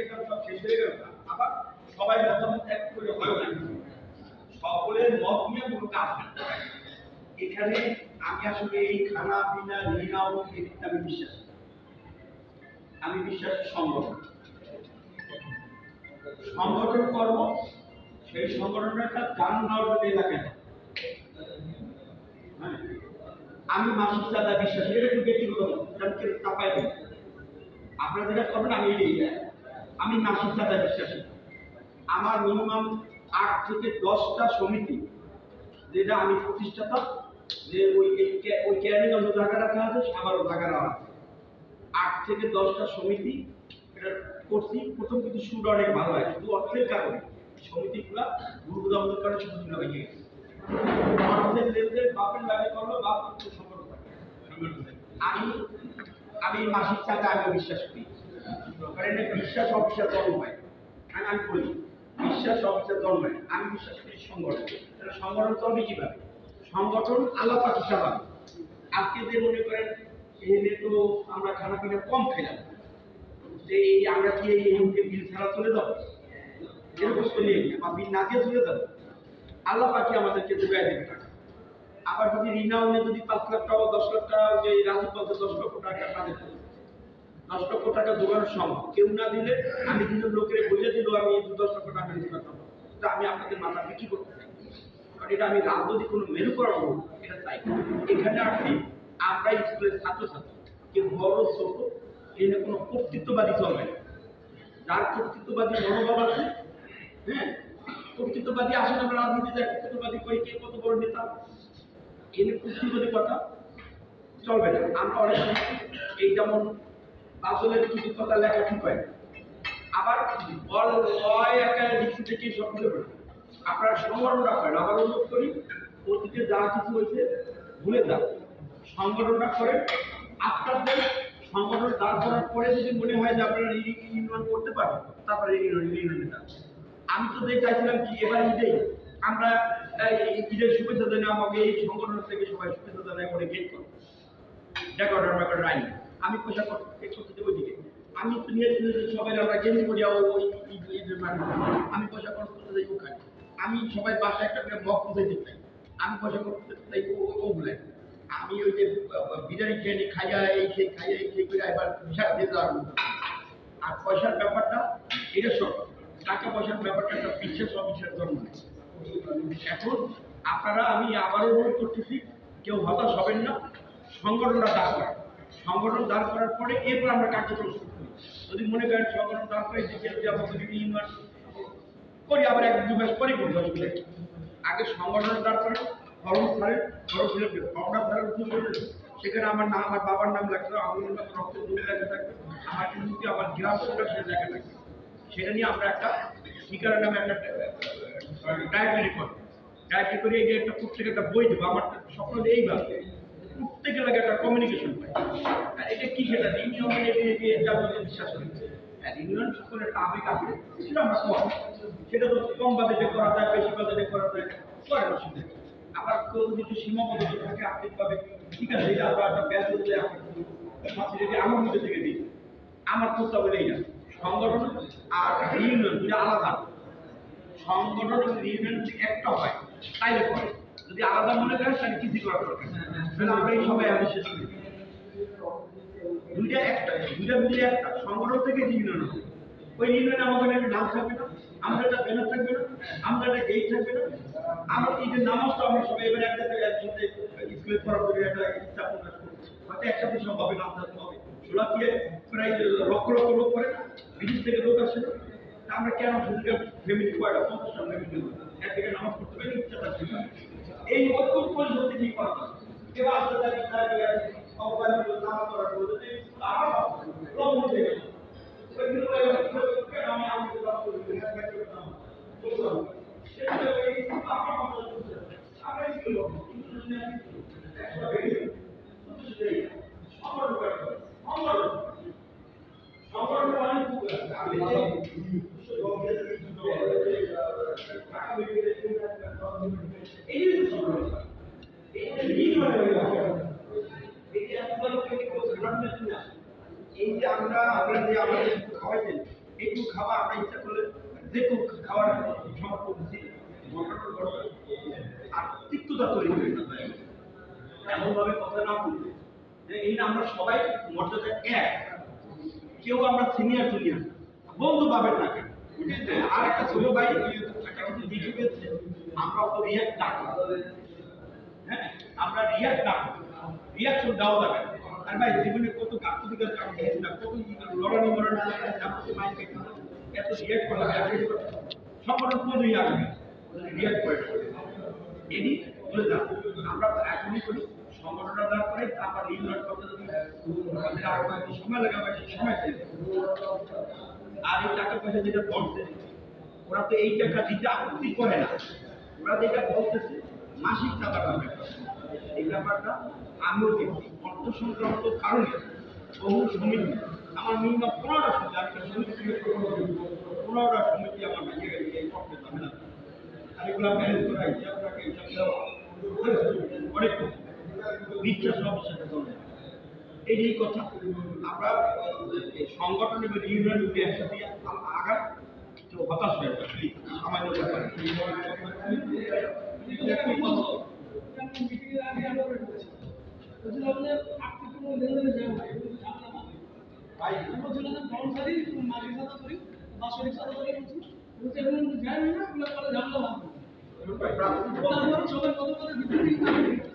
একদম সব শেষ হয়ে গেল না, আবার সবাই মতামত এক করে হলো না, সকলের মত নিয়ে কোনো কাজ নেই। এখানে আমি আসলে এই খানা পিনা ঋণাও এদিকে আমি বিশ্বাস, আমি বিশ্বাস সংগঠন সংগঠন কর্ম, সেই সংগঠনের একটা জান দেওয়ার যদি এলাকায় আমি মাসিক চাঁদা বিশ্বাস, এটা একটু ব্যক্তিগত চাপাই দেব, আপনারা যেটা করবেন আমি এড়িয়ে যাই। আমি মাসিক চাঁদা বিশ্বাসী। আমার মিনিমাম 8 থেকে 10টা সমিতি, যেটা আমি প্রতিষ্ঠাতা, যে ওই ক্যারিগঞ্জ জায়গা রাখা আছে, সাভারও জায়গা রাখা আছে, 8 থেকে 10টা সমিতি এটা করছি। প্রথম কিন্তু শুরুটা অনেক ভালো হয়, শুধু অর্থের কারণে সমিতিগুলা দুর্বলতার কারণে শুধু হয়ে গেছে। অর্থের লেনদেন বাপের লাগে করলো, বাপ সম্পর্ক থাকে। আমি মাসিক চাঁদা আমি বিশ্বাস করি, কারণ বিশ্বাস অফিসার জন্ম হয়। আমি বলি বিশ্বাস অফিসার জন্মায়, আমি বিশ্বাস করি সংগঠন। সংগঠন চলবে কিভাবে? সংগঠন আল্লাহ পাখি চালাবে। আজকে যে মনে করেন এনে তো আমরা খানা পিনা কম খেলাম, যে আমরা কি এই মুহূর্তে বিল ছাড়া চলে যাবো, এরকম চলে বা বিল না দিয়ে চলে যাবো? আল্লাহ পাখি আমাদেরকে যোগাই দেবে টাকা। আবার যদি ঋণাউনে যদি 5 লাখ টাকা 10 লাখ টাকা, যে রাজু বলতে 10 লক্ষ টাকা তাদের 10 লক্ষ টাকা জোগানোর সম্ভব, কেউ না দিলে আমি কিন্তু লোকের বলে দিল আমি 10 লক্ষ টাকা দিতে পারতাম, আমি আপনাদের মাথা বিক্রি করতে চাই। কারণ এটা আমি রাজনৈতিক কোনো মেরু করাবো এটা চাই। এখানে আসছি আমরা স্কুলের ছাত্রছাত্রী, কেউ বড় ছোট, এখানে কোনো কর্তৃত্ববাদী চলবে না। যার কর্তৃত্ববাদী মনোভাব আছে, হ্যাঁ, কর্তৃত্ববাদী আসেন, আমরা রাজনীতিতে কর্তৃত্ববাদী করি, কে কত বড় নেতা, এনে কর্তৃত্ববাদী কথা চলবে না। আমরা অনেক সময় এই যেমন আসলের কিছু কথা লেখা ঠিক হয়, আবার একটা লিখতে থেকে সব ভুলে পড়ে। আপনারা সংগঠন রাখবেন, আবার অনুরোধ করি অতীতে যা কিছু হয়েছে ভুলে যান, সংগঠনটা করে আপনাদের সংগঠন দাঁড় করার পরে যদি মনে হয় যে আপনারা ইউনিয়ন করতে পারবেন, তারপরে ইউনিয়নে যান। আমি তো যে চাইছিলাম কি এবার ঈদেই আমরা ঈদের শুভেচ্ছা জানাই, আমাকে এই সংগঠন থেকে সবাই শুভেচ্ছা জানাই করে গেট করো ডেকোরেটর ব্যাপার রাইন, আমি পয়সা করতে দেবো দিকে, আমি তো নিয়ে সবাই আমরা গেঞ্জি করি ওই ঈদের মানে আমি পয়সা খরচ করতে যাই ওখানে, আমি সবাই বাসায় একটা করে মগ পৌঁছাইতে চাই, আমি পয়সা করতে চাই ওগুলাই, আমি ওই যে বিরিয়ানি ট্রেনে খাইয়া এই খেয়ে করে এবার হিসাব দিয়ে দেওয়ার। আর পয়সার ব্যাপারটা এটা সব টাকা পয়সার ব্যাপারটা একটা বিশ্বাস অফিসের জন্ম। এখন আপনারা আমি আবারও অনুরোধ করতেছি, কেউ হতাশ হবেন না, সংগঠনটা দাঁড় করা, সংগঠন দাঁড় করার পরে এরপর আমরা কার্যক্রম শুরু করি। যদি মনে করেন সংগঠন দাঁড় করে ইউনিয়ন করি, আবার 1-2 মাস পরে করতে হবে, আগে সংগঠন দাঁড় করেন, ফর্ম ছাড়েন, ফর্মটা ছাড়েন, সেখানে আমার নাম, আমার বাবার নাম লাগবে, আমার নাম রক্তের দুধ লেখা থাকবে, আমার কিন্তু আমার গ্রাম কোনটা সেটা লেখা থাকবে, সেটা নিয়ে আমরা একটা ঠিকানার নামে একটা ডায়েরি করি, ডায়েরি করে এই যে একটা প্রত্যেকে একটা বই দেবো। আমার স্বপ্ন এইভাবে প্রত্যেকের লাগে একটা কমিউনিকেশন পাই। আর এটা কি সেটা ইউনিয়ন যাবতীয় বিশ্বাস করি, ইউনিয়ন সকলের একটা আবেগ আছে, সেটা আমরা কম, সেটা তো কম বাজেটে করা যায়, বেশি বাজেটে করা যায়, করে অসুবিধা। আবার কেউ যদি একটু সীমাবদ্ধ থাকে আর্থিকভাবে, ঠিক আছে, এটা আমরা একটা ব্যাস দিলে আমার মধ্যে থেকে দিই, আমার করতে হবে এই না। সংগঠন আর ইউনিয়ন দুটো আলাদা, সংগঠন এবং ইউনিয়ন যদি একটা হয় তাইলে করে, যদি আলাদা মনে করেন তাহলে কিছু করার দরকার, তাহলে আমরা এই সবাই আমি শেষ করি। দুইটা মিলে একটা সংগঠন থেকে ইউনিয়ন হবে, ওই ইউনিয়নে আমাদের একটা নাম থাকবে না, আমাদের একটা ব্যানার থাকবে না, আমাদের একটা গেট থাকবে না, আমরা এই যে নামাজটা আমরা সবাই এবার একসাথে স্কুলে করার পরে একটা ইচ্ছা প্রকাশ করছি, হয়তো একসাথে সবভাবে নাম থাকতে হবে। সোলাকিয়ে প্রায় লক্ষ লক্ষ লোক করে, বিদেশ থেকে লোক আসে না, আমরা কেন ফিজিক্যাল ফ্যামিলি কয়টা 50টা ফ্যামিলি এক থেকে নামাজ পড়তে পারি, ইচ্ছা থাকবে না। এই ঐক্য পরিষদ কি করা হয়, এবার আপনাদের নামাজ পড়ার পদ্ধতি আমার লম্ব থেকে এই যে আমরা যে আমাদের খাওয়াইছেন একটু খাওয়া আমরা ইচ্ছা করলে যে কেউ খাওয়ার সমর্থন দিচ্ছি ঘটনার ঘটনা আর তিক্ততা তৈরি হয়ে যাবে এমন ভাবে কথা না বলবে যে এই না আমরা সবাই মর্যাদা এক কেউ আমরা সিনিয়র জুনিয়র বন্ধু পাবেন না কেন আর একটা ছোট ভাই একটা কিছু লিখে পেয়েছে আমরা তো রিয়াক্ট না করি হ্যাঁ আমরা রিয়াক্ট না করি রিয়াকশন দেওয়া যাবে আর ভাই জীবনে কত কাকুদিকার কাম খেয়েছি না কত লড়ানি মরণি আমাকে মাইকে এত রিয়াক্ট করা সংগঠন কোনই আসবে রিয়াক্ট করে এটি বলে যান আমরা এখনই করি সংগঠনটা দেওয়ার পরে তারপর নির্ণয় করতে যদি আমাদের আরো কয়েকদিন সময় লাগে আমরা সেই সময় চাই আর এই টাকা পয়সা যেটা বলছে ওরা তো এই টাকা দিতে আপত্তি করে না ওরা যেটা বলতেছে মাসিক টাকা পাবে এই ব্যাপারটা আমিও দেখছি অর্থ সংক্রান্ত কারণে বহু সমিতি আমার মিনিমাম 15টা সমিতি আমি একটা সমিতি থেকে 15টা সমিতি আমার ভেঙে গেছে এই অর্থ ঝামেলা আর এগুলো ম্যানেজ করা হিসাবটাকে হিসাব দেওয়া অনেক বিশ্বাস অবিশ্বাসের জন্য এই কথা আমরা সংগঠন এবং ইউনিয়ন যদি একসাথে আগাম তো হতাশ হয়ে যাবে সামাজিক ব্যাপারে সবাই কত করে